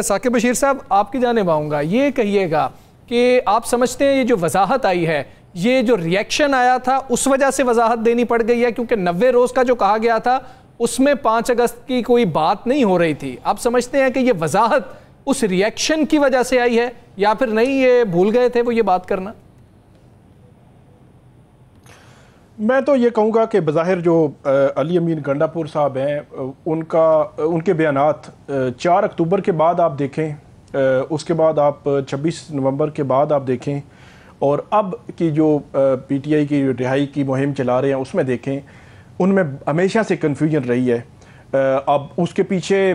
ثاقب بشیر صاحب آپ کی جانب آؤں گا، یہ کہیے گا کہ آپ سمجھتے ہیں یہ جو وضاحت آئی ہے، یہ جو ریئیکشن آیا تھا اس وجہ سے وضاحت دینی پڑ گئی ہے؟ کیونکہ 90 روز کا جو کہا گیا تھا اس میں 5 اگست کی کوئی بات نہیں ہو رہی تھی. آپ سمجھتے ہیں کہ یہ وضاحت اس ریئیکشن کی وجہ سے آئی ہے یا پھر نہیں یہ بھول گئے تھے وہ یہ بات کرنا؟ میں تو یہ کہوں گا کہ بظاہر جو علی امین گنڈاپور صاحب ہیں ان کے بیانات 4 اکتوبر کے بعد آپ دیکھیں، اس کے بعد آپ 26 نومبر کے بعد آپ دیکھیں، اور اب کی جو پی ٹی آئی کی رہائی کی مہم چلا رہے ہیں اس میں دیکھیں، ان میں ہمیشہ سے کنفیوژن رہی ہے. اب اس کے پیچھے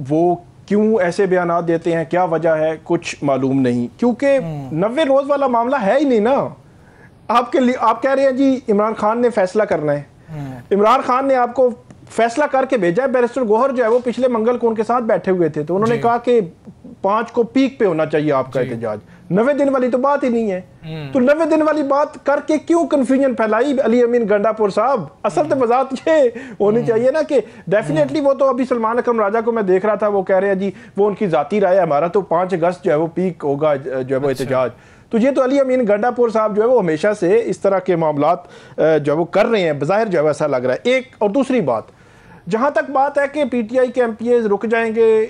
وہ کیوں ایسے بیانات دیتے ہیں، کیا وجہ ہے، کچھ معلوم نہیں، کیونکہ 90 روز والا معاملہ ہے ہی نہیں نا. آپ کہہ رہے ہیں جی عمران خان نے فیصلہ کرنا ہے. عمران خان نے آپ کو فیصلہ کر کے بھیجا ہے. بیرسٹر گوہر جو ہے وہ پچھلے منگل کو ان کے ساتھ بیٹھے ہوئے تھے تو انہوں نے کہا کہ 5 کو پیک پہ ہونا چاہیے آپ کا احتجاج. 90 دن والی تو بات ہی نہیں ہے. تو 90 دن والی بات کر کے کیوں کنفیوژن پھیلائی علی امین گنڈاپور صاحب؟ اصل تو وضاحت یہ ہونی چاہیے نا کہ ڈیفینیٹلی وہ تو ابھی سلمان اکرم راجہ کو میں دیکھ رہا تھا، وہ کہہ رہے ہیں جی وہ ان کی ذاتی رائے ہے، ہمارا تو 5 اگست جو ہے وہ پیک ہوگا جو ہے وہ احتجاج. تو یہ تو علی امین گنڈاپور صاحب جو ہے وہ ہمیشہ سے اس طرح کے معاملات جو ہے وہ کر رہے ہیں، بظاہر جو ہے ایسا لگ رہا ہے. ایک اور دوسری بات، جہاں تک بات ہے کہ پی ٹی آئی کے ایم پی ایز رک جائیں گے،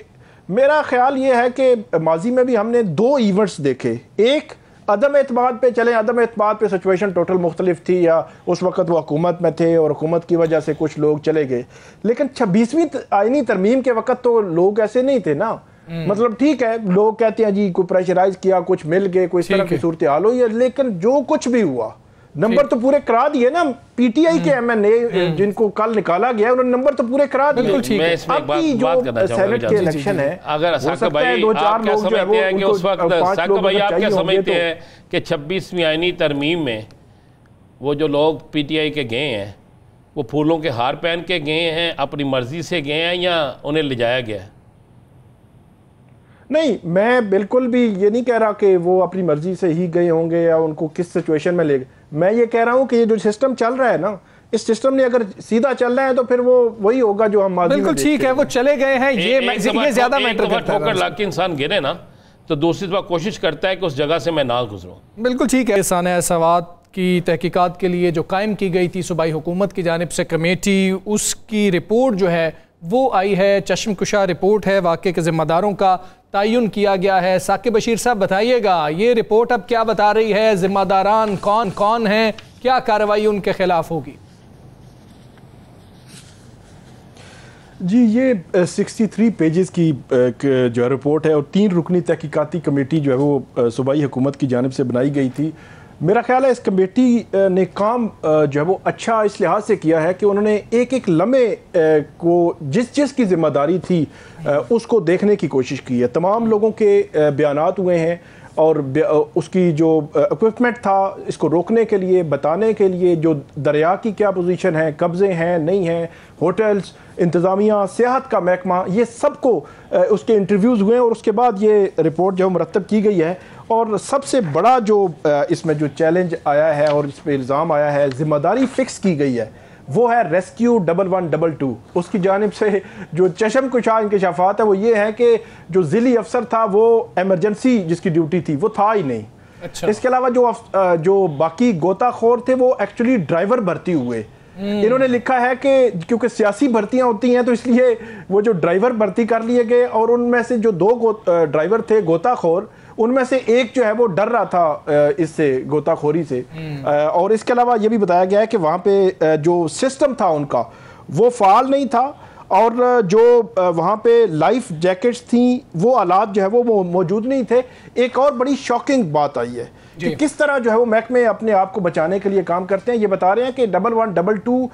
میرا خیال یہ ہے کہ ماضی میں بھی ہم نے 2 ایونٹس دیکھے. ایک عدم اعتماد پہ چلیں، عدم اعتماد پہ سچویشن ٹوٹل مختلف تھی، یا اس وقت وہ حکومت میں تھے اور حکومت کی وجہ سے کچھ لوگ چلے گئے. لیکن 26ویں آئینی ترمیم کے وقت تو لوگ ایسے نہیں تھے نا. مطلب ٹھیک ہے لوگ کہتے ہیں جی کوئی پریشرائز کیا، کچھ مل گئے، کوئی اس طرح کی صورتحال ہوئی ہے، لیکن جو کچھ بھی ہوا نمبر تو پورے کرا دیے نا. پی ٹی آئی کے ایم این اے جن کو کل نکالا گیا انہوں نے نمبر تو پورے کرا دیے. اب کی جو سینٹ کے الیکشن ہے، اگر ثاقب بھائی آپ کیا سمجھتے ہیں کہ اس وقت ثاقب بھائی آپ کیا سمجھتے ہیں کہ 26ویں آئینی ترمیم میں وہ جو لوگ پی ٹی آئی کے گئے ہیں وہ پھولوں کے ہار پہن کے گئے ہیں، اپنی مرضی سے گئے ہیں، یا انہیں لے جایا گیا ہے؟ نہیں، میں بالکل بھی یہ نہیں کہہ رہا کہ وہ اپنی مرضی سے ہی گئے ہوں گے یا ان کو کس سچویشن میں لے گئے. میں یہ کہہ رہا ہوں کہ یہ جو سسٹم چل رہا ہے نا، اس سسٹم نے اگر سیدھا چل رہا ہے تو پھر وہ وہی ہوگا جو ہم ماضی میں بالکل ٹھیک ہے، وہ چلے گئے ہیں. یہ زیادہ میٹر کرتا ہے. ٹھوکر لا کے انسان گرے نا تو دوسری دفعہ کوشش کرتا ہے کہ اس جگہ سے میں نہ گزروں. بالکل ٹھیک ہے. سانحہ سوات کی تحقیقات کے لیے جو قائم کی گئی تھی صوبائی حکومت کی جانب سے کمیٹی، اس کی رپورٹ جو ہے وہ آئی ہے، چشم کشا رپورٹ ہے. واقعے کے ذمہ داروں کا تعین کیا گیا ہے. ثاقب بشیر صاحب بتائیے گا یہ رپورٹ اب کیا بتا رہی ہے؟ ذمہ داران کون کون ہیں؟ کیا کارروائی ان کے خلاف ہوگی؟ جی یہ 63 پیجز کی جو رپورٹ ہے اور 3 رکنی تحقیقاتی کمیٹی جو ہے وہ صوبائی حکومت کی جانب سے بنائی گئی تھی. میرا خیال ہے اس کمیٹی نے کام جو ہے وہ اچھا اس لحاظ سے کیا ہے کہ انہوں نے ایک لمحے کو جس کی ذمہ داری تھی اس کو دیکھنے کی کوشش کی ہے. تمام لوگوں کے بیانات ہوئے ہیں اور اس کی جو اکوپمنٹ تھا اس کو روکنے کے لیے، بتانے کے لیے، جو دریا کی کیا پوزیشن ہے، قبضے ہیں نہیں ہیں، ہوٹلز، انتظامیہ، سیاحت کا محکمہ، یہ سب کو اس کے انٹرویوز ہوئے ہیں اور اس کے بعد یہ رپورٹ جو مرتب کی گئی ہے. اور سب سے بڑا جو اس میں جو چیلنج آیا ہے اور اس پہ الزام آیا ہے، ذمہ داری فکس کی گئی ہے، وہ ہے ریسکیو 1122. اس کی جانب سے جو چشم کشا انکشافات ہے وہ یہ ہے کہ جو ضلعی افسر تھا وہ ایمرجنسی جس کی ڈیوٹی تھی وہ تھا ہی نہیں. اس کے علاوہ جو باقی غوطہ خور تھے وہ ایکچولی ڈرائیور بھرتی ہوئے. انہوں نے لکھا ہے کہ کیونکہ سیاسی بھرتیاں ہوتی ہیں تو اس لیے وہ جو ڈرائیور بھرتی کر لیے گئے، اور ان میں سے جو 2 ڈرائیور تھے غوطہ خور، ان میں سے ایک جو ہے وہ ڈر رہا تھا اس سے، غوطہ خوری سے. اور اس کے علاوہ یہ بھی بتایا گیا ہے کہ وہاں پہ جو سسٹم تھا ان کا وہ فعال نہیں تھا، اور جو وہاں پہ لائف جیکٹس تھیں وہ آلات جو ہے وہ موجود نہیں تھے. ایک اور بڑی شاکنگ بات آئی ہے کہ کس طرح جو ہے وہ محکمے اپنے آپ کو بچانے کے لیے کام کرتے ہیں. یہ بتا رہے ہیں کہ 1122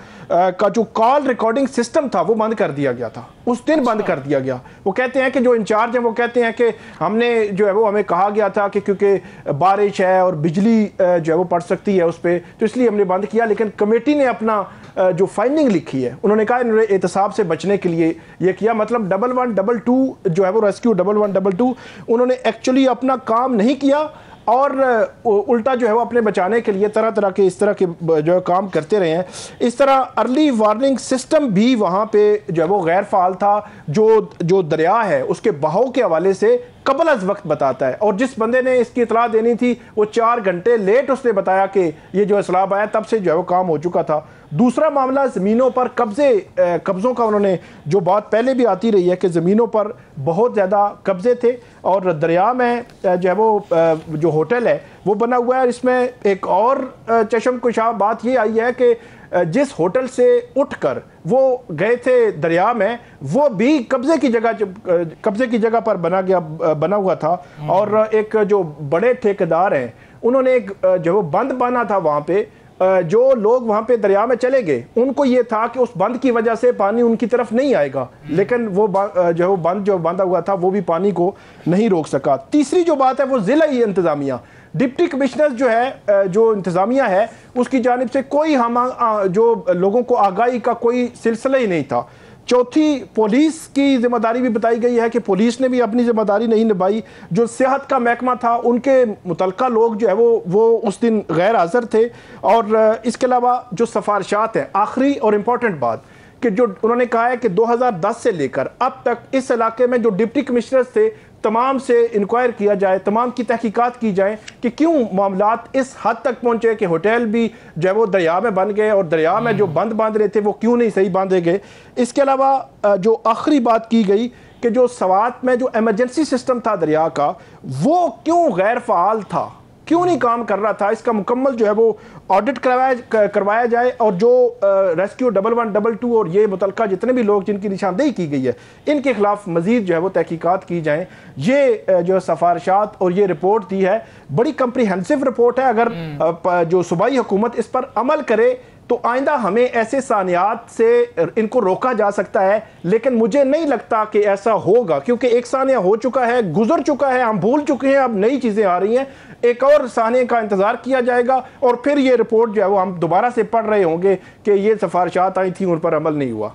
کا جو کال ریکارڈنگ سسٹم تھا وہ بند کر دیا گیا تھا، اس دن بند کر دیا گیا. وہ کہتے ہیں کہ جو انچارج ہیں وہ کہتے ہیں کہ ہم نے جو ہے وہ ہمیں کہا گیا تھا کہ کیونکہ بارش ہے اور بجلی جو ہے وہ پڑ سکتی ہے اس پہ، تو اس لیے ہم نے بند کیا. لیکن کمیٹی نے اپنا جو فائنڈنگ لکھی ہے انہوں نے کہا انہوں نے احتساب سے بچنے کے لیے یہ کیا. مطلب 1122 جو ہے وہ ریسکیو 1122 انہوں نے ایکچولی اپنا کام نہیں کیا اور الٹا جو ہے وہ اپنے بچانے کے لیے طرح طرح کے اس طرح کے جو ہے کام کرتے رہے ہیں. اس طرح ارلی وارننگ سسٹم بھی وہاں پہ جو ہے وہ غیر فعال تھا. جو دریا ہے اس کے بہاؤ کے حوالے سے قبل از وقت بتاتا ہے, اور جس بندے نے اس کی اطلاع دینی تھی وہ 4 گھنٹے لیٹ اس نے بتایا کہ یہ جو سیلاب آیا, تب سے جو ہے وہ کام ہو چکا تھا. دوسرا معاملہ زمینوں پر قبضوں کا, انہوں نے جو بات پہلے بھی آتی رہی ہے کہ زمینوں پر بہت زیادہ قبضے تھے, اور دریا میں جو ہے وہ جو ہوٹل ہے وہ بنا ہوا ہے. اس میں ایک اور چشم کشا بات یہ آئی ہے کہ جس ہوٹل سے اٹھ کر وہ گئے تھے دریا میں, وہ بھی قبضے کی جگہ پر بنا ہوا تھا. اور ایک جو بڑے ٹھیکیدار ہیں انہوں نے ایک جو وہ بند بانا تھا وہاں پہ. جو لوگ وہاں پہ دریا میں چلے گئے ان کو یہ تھا کہ اس بند کی وجہ سے پانی ان کی طرف نہیں آئے گا, لیکن وہ جو بند جو باندھا ہوا تھا وہ بھی پانی کو نہیں روک سکا. تیسری جو بات ہے وہ ضلعی انتظامیہ, ڈپٹی کمشنر جو ہے, جو انتظامیہ ہے, اس کی جانب سے کوئی جو لوگوں کو آگاہی کا کوئی سلسلہ ہی نہیں تھا. چوتھی, پولیس کی ذمہ داری بھی بتائی گئی ہے کہ پولیس نے بھی اپنی ذمہ داری نہیں نبھائی. جو صحت کا محکمہ تھا ان کے متعلقہ لوگ جو ہے وہ اس دن غیر حاضر تھے. اور اس کے علاوہ جو سفارشات ہیں, آخری اور امپورٹنٹ بات کہ جو انہوں نے کہا ہے کہ 2010 سے لے کر اب تک اس علاقے میں جو ڈپٹی کمشنرز تھے تمام سے انکوائر کیا جائے, تمام کی تحقیقات کی جائیں کہ کیوں معاملات اس حد تک پہنچے کہ ہوٹل بھی جو ہے وہ دریا میں بن گئے, اور دریا میں جو بند باندھ رہے تھے وہ کیوں نہیں صحیح باندھے گئے. اس کے علاوہ جو آخری بات کی گئی کہ جو سوات میں جو ایمرجنسی سسٹم تھا دریا کا وہ کیوں غیر فعال تھا, کیوں نہیں کام کر رہا تھا, اس کا مکمل جو ہے وہ آڈٹ کروایا جائے. اور جو ریسکیو 1112 اور یہ متعلقہ جتنے بھی لوگ جن کی نشاندہی کی گئی ہے ان کے خلاف مزید جو ہے وہ تحقیقات کی جائیں. یہ جو سفارشات اور یہ رپورٹ دی ہے بڑی کمپریہنسو رپورٹ ہے. اگر جو صوبائی حکومت اس پر عمل کرے تو آئندہ ہمیں ایسے سانحات سے ان کو روکا جا سکتا ہے, لیکن مجھے نہیں لگتا کہ ایسا ہوگا, کیونکہ ایک سانحہ ہو چکا ہے, گزر چکا ہے, ہم بھول چکے ہیں, اب نئی چیزیں آ رہی ہیں. ایک اور سانحے کا انتظار کیا جائے گا اور پھر یہ رپورٹ جو ہے وہ ہم دوبارہ سے پڑھ رہے ہوں گے کہ یہ سفارشات آئی تھیں ان پر عمل نہیں ہوا.